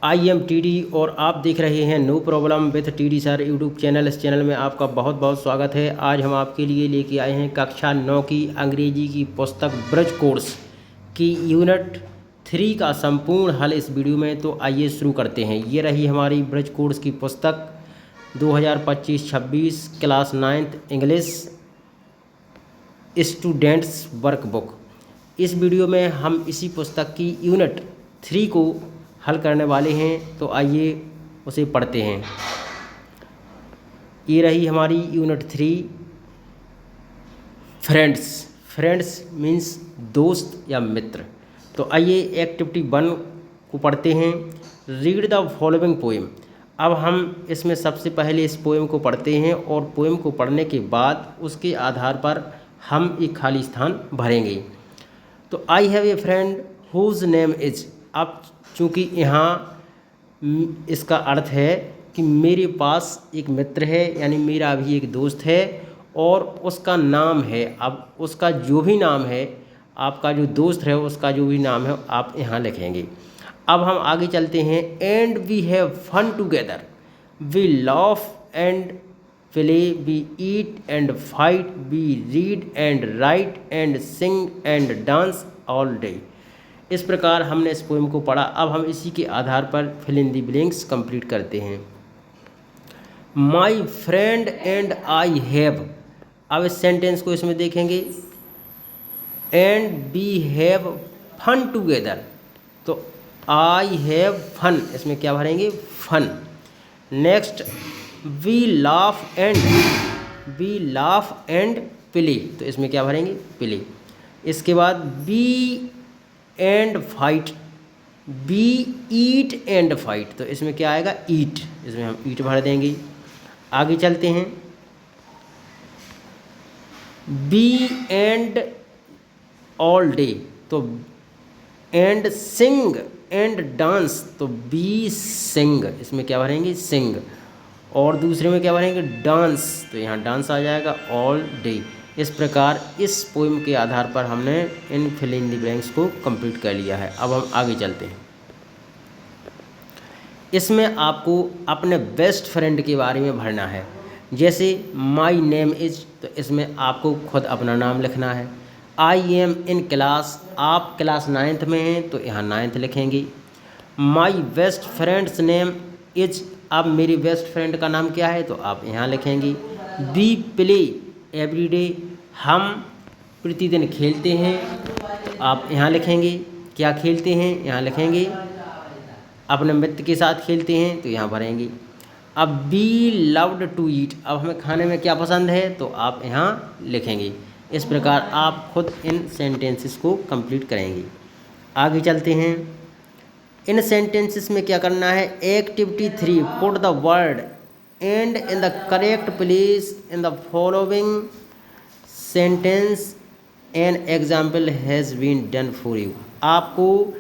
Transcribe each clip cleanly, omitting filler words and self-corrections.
I am TD और आप देख रहे हैं no problem with TD sir YouTube channel. इस चैनल में आपका बहुत बहुत स्वागत है। आज हम आपके लिए लेके आए हैं कक्षा 9 की अंग्रेजी की पुस्तक ब्रज कोर्स की यूनिट 3 का संपूर्ण हल इस वीडियो में। तो आइए शुरू करते हैं। ये रही हमारी ब्रज कोर्स की पुस्तक 2025-26 class 9th English students workbook. इस वीडियो में हम इसी पुस्तक की यूनिट 3 को हल करने वाले हैं। तो आइए उसे पढ़ते हैं। ये रही हमारी यूनिट 3 फ्रेंड्स। फ्रेंड्स मीन्स दोस्त या मित्र। तो आइए एक्टिविटी 1 को पढ़ते हैं। Read the following poem. अब हम इसमें सबसे पहले इस पोएम को पढ़ते हैं और पोएम को पढ़ने के बाद उसके आधार पर हम एक खाली स्थान भरेंगे। तो I have a friend whose name is. अब चूँकि यहाँ इसका अर्थ है कि मेरे पास एक मित्र है, यानी मेरा भी एक दोस्त है और उसका नाम है। अब उसका जो भी नाम है, आपका जो दोस्त है उसका जो भी नाम है आप यहाँ लिखेंगे। अब हम आगे चलते हैं। And we have fun together, we laugh and play, we eat and fight, we read and write and sing and dance all day. इस प्रकार हमने इस पोएम को पढ़ा। अब हम इसी के आधार पर fill in the blanks complete करते हैं। My friend and I have. अब इस सेंटेंस को इसमें देखेंगे। And we have fun together, तो आई हैव फन, इसमें क्या भरेंगे? Fun. Next we laugh and play, तो इसमें क्या भरेंगे? प्ले। इसके बाद we and fight, we eat and fight, तो इसमें क्या आएगा? ईट, इसमें हम ईट भर देंगे। आगे चलते हैं। बी एंड ऑल डे, तो एंड सिंग एंड डांस, तो बी सिंग, इसमें क्या भरेंगे? सिंग। और दूसरे में क्या भरेंगे? डांस, तो यहाँ डांस आ जाएगा। All day. इस प्रकार इस पोएम के आधार पर हमने इन फिल इन द ब्लैंक्स को कंप्लीट कर लिया है। अब हम आगे चलते हैं। इसमें आपको अपने बेस्ट फ्रेंड के बारे में भरना है। जैसे माई नेम इज, तो इसमें आपको खुद अपना नाम लिखना है। आई एम इन क्लास, आप क्लास 9th में हैं तो यहाँ 9th लिखेंगे। My best friends name is, अब मेरी बेस्ट फ्रेंड का नाम क्या है? तो आप यहाँ लिखेंगे। वी प्ले एवरी डे, हम प्रतिदिन खेलते हैं, तो आप यहाँ लिखेंगे। क्या खेलते हैं? यहाँ लिखेंगे। अपने मित्र के साथ खेलते हैं, तो यहाँ भरेंगे। अब बी लव्ड टू ईट, अब हमें खाने में क्या पसंद है? तो आप यहाँ लिखेंगे। इस प्रकार आप खुद इन सेंटेंसेस को कंप्लीट करेंगे। आगे चलते हैं। इन सेंटेंसेस में क्या करना है? Activity 3, put the word and in the correct place in the following sentence, an example has been done for you. आपको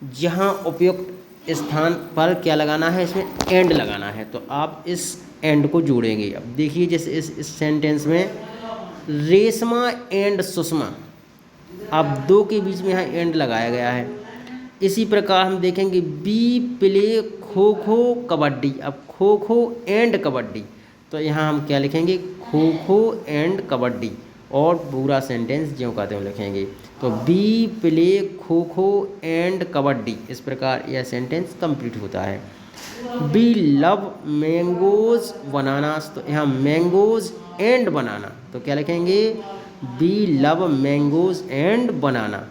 जहाँ उपयुक्त स्थान पर क्या लगाना है? इसमें एंड लगाना है, तो आप इस एंड को जोड़ेंगे। अब देखिए, जैसे इस सेंटेंस में रेशमा एंड सुषमा, अब दो के बीच में यहाँ एंड लगाया गया है। इसी प्रकार हम देखेंगे बी प्ले खो खो कबड्डी, अब खो खो एंड कबड्डी, तो यहाँ हम क्या लिखेंगे? खो खो एंड कबड्डी, और पूरा सेंटेंस ज्यों का त्यों लिखेंगे। तो B play kho kho and kabaddi, इस प्रकार यह सेंटेंस कंप्लीट होता है। बी लव मैंगोज बनानास, तो यहाँ मैंगोज एंड बनाना, तो क्या लिखेंगे? We love mangoes and banana.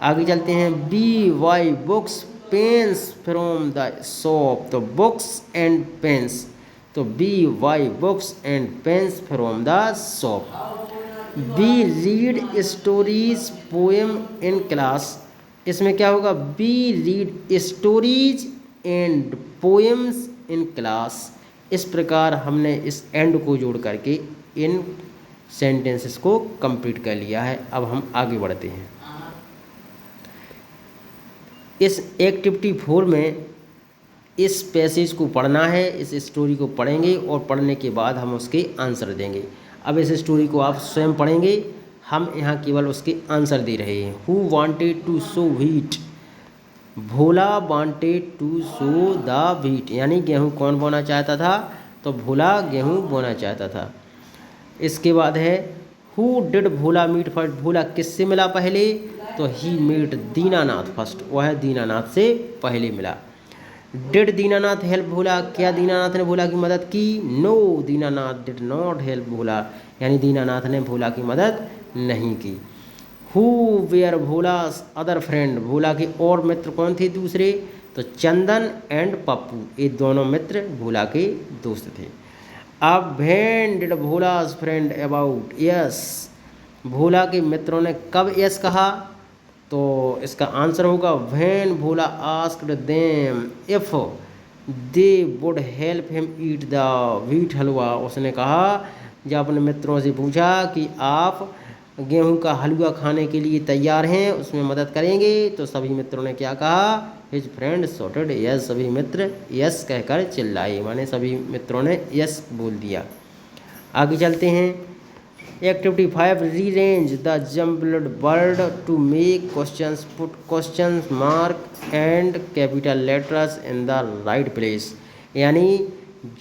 आगे चलते हैं। We buy books pens from the shop, तो बुक्स एंड पेन्स, तो we buy books and pens from the shop. We read stories poem in class, इसमें क्या होगा? We read stories and poems in class. इस प्रकार हमने इस and को जोड़ करके इन सेंटेंसेस को कंप्लीट कर लिया है। अब हम आगे बढ़ते हैं। इस एक्टिविटी 4 में इस पैसेज को पढ़ना है, इस स्टोरी को पढ़ेंगे और पढ़ने के बाद हम उसके आंसर देंगे। अब इस स्टोरी को आप स्वयं पढ़ेंगे, हम यहाँ केवल उसके आंसर दे रहे हैं। Who wanted to sow wheat, Bhola wanted to sow the wheat, यानी गेहूँ कौन बोना चाहता था, तो भोला गेहूँ बोना चाहता था। इसके बाद है who did Bhola meet first, Bhola किससे मिला पहले, तो ही मीट दीनानाथ फर्स्ट, वह दीनानाथ से पहले मिला। डिड दीनानाथ हेल्प भोला, क्या दीनानाथ ने भोला की मदद की, no Dinanath did not help Bhola, यानी दीनानाथ ने भोला की मदद नहीं की। Who were Bhola's other friend, Bhola के और मित्र कौन थे दूसरे, तो चंदन एंड पप्पू, ये दोनों मित्र भोला के दोस्त थे। अब when did Bhola's friend about yes, Bhola के मित्रों ने कब यस कहा, तो इसका आंसर होगा when Bhola asked them if they would help him eat the wheat halwa, उसने कहा जब अपने मित्रों से पूछा कि आप गेहूं का हलवा खाने के लिए तैयार हैं, उसमें मदद करेंगे, तो सभी मित्रों ने क्या कहा, हिज फ्रेंड शॉटेड यस, सभी मित्र यस कहकर चिल्लाए, माने सभी मित्रों ने यस बोल दिया। आगे चलते हैं। Activity 5 rearrange the jumbled word to make questions, put question mark and capital letters in the right place, यानी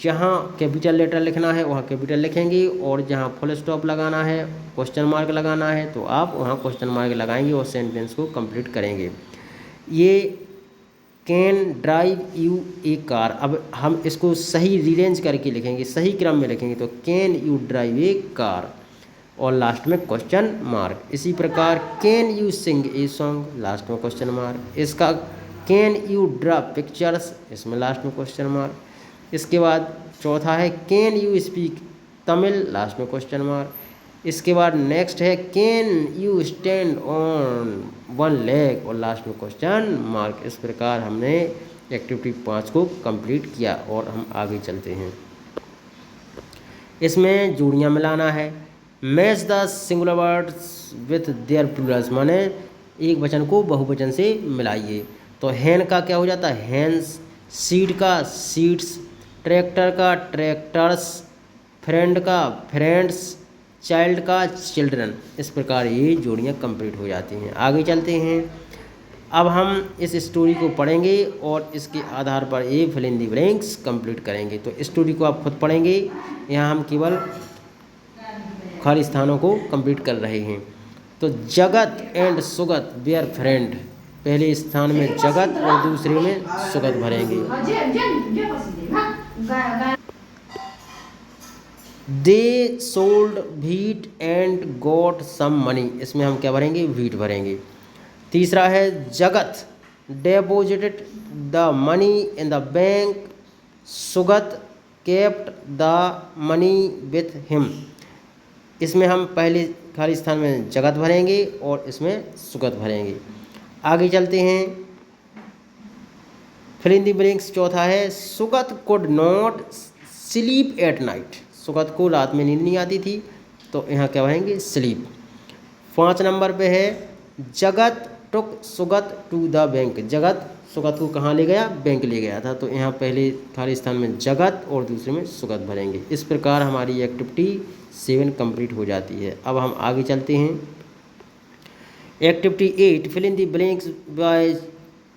जहाँ कैपिटल लेटर लिखना है वहाँ कैपिटल लिखेंगे, और जहाँ फुल स्टॉप लगाना है, क्वेश्चन मार्क लगाना है, तो आप वहाँ क्वेश्चन मार्क लगाएंगे और सेंटेंस को कंप्लीट करेंगे। ये can drive U A car, अब हम इसको सही रीअरेंज करके लिखेंगे, सही क्रम में लिखेंगे, तो can you drive A car, और लास्ट में क्वेश्चन मार्क। इसी प्रकार can you sing a song, last में क्वेश्चन मार्क। इसका कैन यू ड्रा पिक्चर्स, इसमें लास्ट में क्वेश्चन मार्क। इसके बाद चौथा है can you speak Tamil, last में क्वेश्चन मार्क। इसके बाद नेक्स्ट है can you stand on one leg, और लास्ट में क्वेश्चन मार्क। इस प्रकार हमने एक्टिविटी 5 को कंप्लीट किया, और हम आगे चलते हैं। इसमें जोड़ियाँ मिलाना है। Match the singular words with their Plurals, माने एक वचन को बहुवचन से मिलाइए। तो हैन का क्या हो जाता है, हैंस, सीड का सीड्स, ट्रैक्टर का ट्रैक्टर्स, फ्रेंड का फ्रेंड्स, चाइल्ड का चिल्ड्रन। इस प्रकार ये जोड़ियाँ कंप्लीट हो जाती हैं। आगे चलते हैं। अब हम इस स्टोरी को पढ़ेंगे और इसके आधार पर ये fill in the blanks complete करेंगे। तो स्टोरी को आप खुद पढ़ेंगे, यहाँ हम केवल खाली स्थानों को कंप्लीट कर रहे हैं। तो जगत एंड सुगत वेयर फ्रेंड, पहले स्थान में जगत और दूसरे में सुगत भरेंगे। They sold wheat and got some money, इसमें हम क्या भरेंगे, व्हीट भरेंगे। तीसरा है Jagat deposited the money in the bank, Sugat kept the money with him, इसमें हम पहले खाली स्थान में जगत भरेंगे और इसमें सुगत भरेंगे। आगे चलते हैं। फिल इन द ब्लैंक्स चौथा है Sugat could not sleep at night, Sugat को रात में नींद नहीं आती थी, तो यहाँ क्या भरेंगे, स्लीप। 5 नंबर पे है जगत टुक सुगत टू द बैंक, जगत सुगत को कहाँ ले गया, बैंक ले गया था, तो यहाँ पहले खाली स्थान में जगत और दूसरे में सुगत भरेंगे। इस प्रकार हमारी एक्टिविटी 7 कंप्लीट हो जाती है। अब हम आगे चलते हैं। Activity 8 fill in the blanks by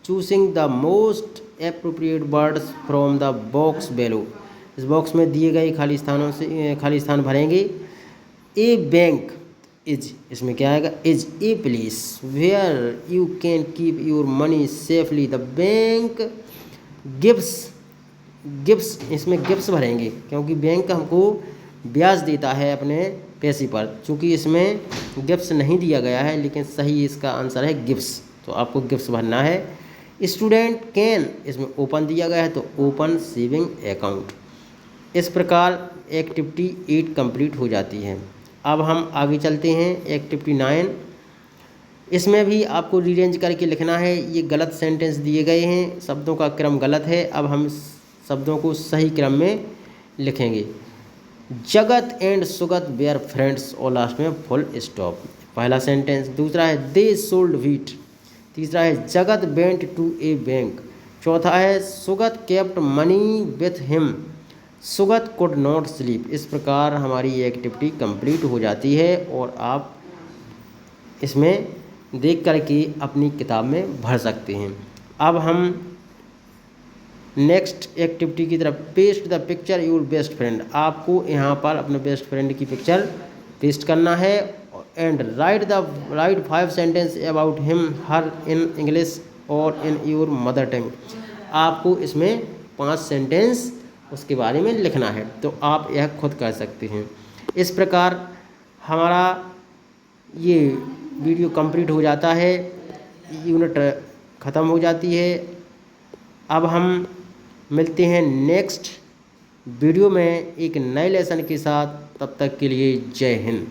choosing the most appropriate words from the box below, इस बॉक्स में दिए गए खाली स्थानों से खाली स्थान भरेंगे। ए बैंक इज, इसमें क्या आएगा, is a place where you can keep your money safely, the bank gives, gives, इसमें गिव्स भरेंगे क्योंकि बैंक हमको ब्याज देता है अपने पैसे पर, चूँकि इसमें गिफ्ट्स नहीं दिया गया है, लेकिन सही इसका आंसर है गिफ्ट्स, तो आपको गिफ्ट्स भरना है। स्टूडेंट कैन, इसमें ओपन दिया गया है तो ओपन सेविंग अकाउंट। इस प्रकार एक्टिविटी 8 कंप्लीट हो जाती है। अब हम आगे चलते हैं। एक्टिविटी 9, इसमें भी आपको रीअरेंज करके लिखना है। ये गलत सेंटेंस दिए गए हैं, शब्दों का क्रम गलत है, अब हम शब्दों को सही क्रम में लिखेंगे। जगत एंड सुगत वेयर फ्रेंड्स, और लास्ट में फुल स्टॉप, पहला सेंटेंस। दूसरा है दे सोल्ड व्हीट। तीसरा है जगत वेंट टू ए बैंक। चौथा है Sugat kept money with him, Sugat could not sleep. इस प्रकार हमारी ये एक्टिविटी कंप्लीट हो जाती है और आप इसमें देख करके अपनी किताब में भर सकते हैं। अब हम नेक्स्ट एक्टिविटी की तरफ, paste the picture your best friend. आपको यहाँ पर अपने बेस्ट फ्रेंड की पिक्चर पेस्ट करना है and right 5 sentence about him her in English और इन योर मदर टंग। आपको इसमें 5 सेंटेंस उसके बारे में लिखना है, तो आप यह खुद कर सकते हैं। इस प्रकार हमारा ये वीडियो कंप्लीट हो जाता है, यूनिट ख़त्म हो जाती है। अब हम मिलते हैं नेक्स्ट वीडियो में एक नए लेसन के साथ, तब तक के लिए जय हिंद।